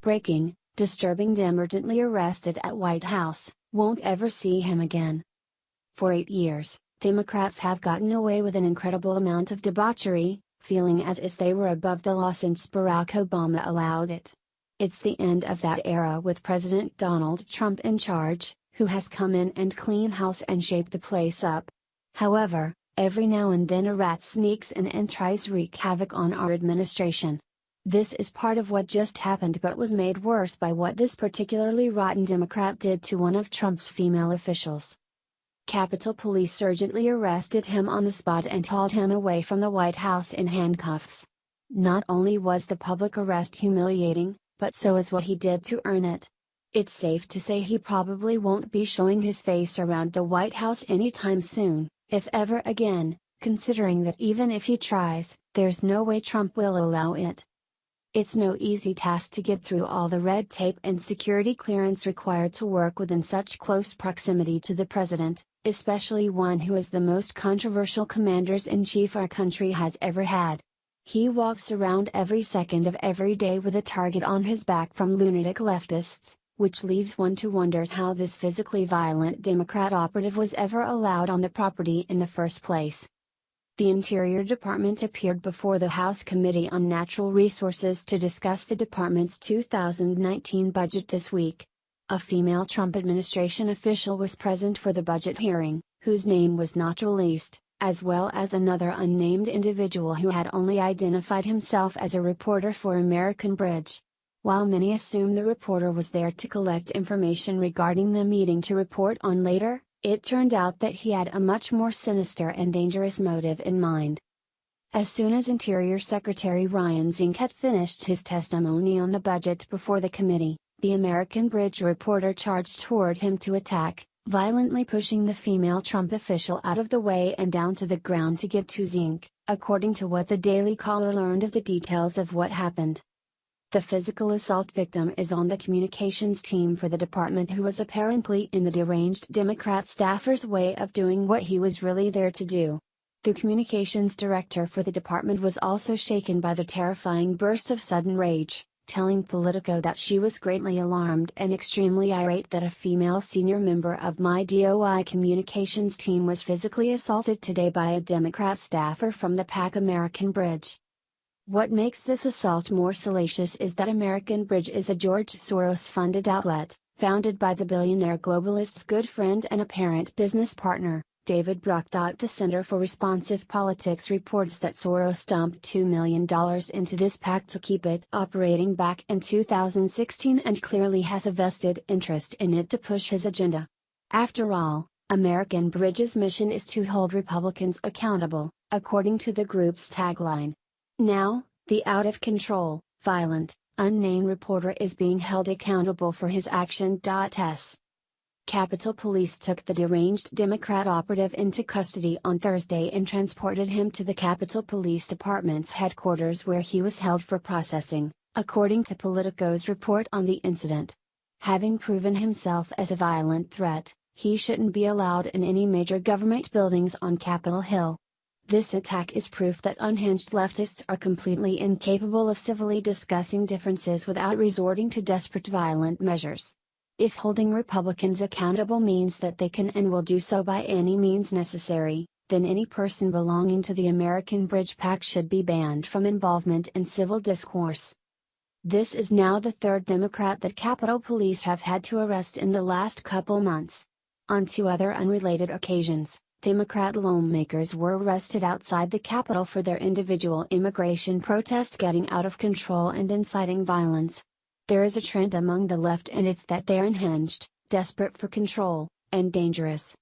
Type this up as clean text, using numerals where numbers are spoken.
breaking, disturbing Dem urgently arrested at White House, won't ever see him again. For 8 years, Democrats have gotten away with an incredible amount of debauchery, feeling as if they were above the law since Barack Obama allowed it. It's the end of that era with President Donald Trump in charge, who has come in and cleaned house and shaped the place up. However, every now and then a rat sneaks in and tries to wreak havoc on our administration. This is part of what just happened, but was made worse by what this particularly rotten Democrat did to one of Trump's female officials. Capitol Police urgently arrested him on the spot and hauled him away from the White House in handcuffs. Not only was the public arrest humiliating, but so is what he did to earn it. It's safe to say he probably won't be showing his face around the White House anytime soon, if ever again, considering that even if he tries, there's no way Trump will allow it. It's no easy task to get through all the red tape and security clearance required to work within such close proximity to the president, especially one who is the most controversial commander-in-chief our country has ever had. He walks around every second of every day with a target on his back from lunatic leftists, which leaves one to wonder how this physically violent Democrat operative was ever allowed on the property in the first place. The Interior Department appeared before the House Committee on Natural Resources to discuss the department's 2019 budget this week. A female Trump administration official was present for the budget hearing, whose name was not released, as well as another unnamed individual who had only identified himself as a reporter for American Bridge. While many assume the reporter was there to collect information regarding the meeting to report on later, it turned out that he had a much more sinister and dangerous motive in mind. As soon as Interior Secretary Ryan Zinke had finished his testimony on the budget before the committee, the American Bridge reporter charged toward him to attack, violently pushing the female Trump official out of the way and down to the ground to get to Zinke, according to what the Daily Caller learned of the details of what happened. The physical assault victim is on the communications team for the department, who was apparently in the deranged Democrat staffer's way of doing what he was really there to do. The communications director for the department was also shaken by the terrifying burst of sudden rage, telling Politico that she was greatly alarmed and extremely irate that a female senior member of my DOI communications team was physically assaulted today by a Democrat staffer from the PAC American Bridge. What makes this assault more salacious is that American Bridge is a George Soros-funded outlet, founded by the billionaire globalist's good friend and apparent business partner, David Brock. The Center for Responsive Politics reports that Soros dumped $2 million into this PAC to keep it operating back in 2016 and clearly has a vested interest in it to push his agenda. After all, American Bridge's mission is to hold Republicans accountable, according to the group's tagline. Now, the out-of-control, violent, unnamed reporter is being held accountable for his action.s. Capitol Police took the deranged Democrat operative into custody on Thursday and transported him to the Capitol Police Department's headquarters, where he was held for processing, according to Politico's report on the incident. Having proven himself as a violent threat, he shouldn't be allowed in any major government buildings on Capitol Hill. This attack is proof that unhinged leftists are completely incapable of civilly discussing differences without resorting to desperate violent measures. If holding Republicans accountable means that they can and will do so by any means necessary, then any person belonging to the American Bridge PAC should be banned from involvement in civil discourse. This is now the third Democrat that Capitol Police have had to arrest in the last couple months. On 2 other unrelated occasions, Democrat lawmakers were arrested outside the Capitol for their individual immigration protests getting out of control and inciting violence. There is a trend among the left, and it's that they're unhinged, desperate for control, and dangerous.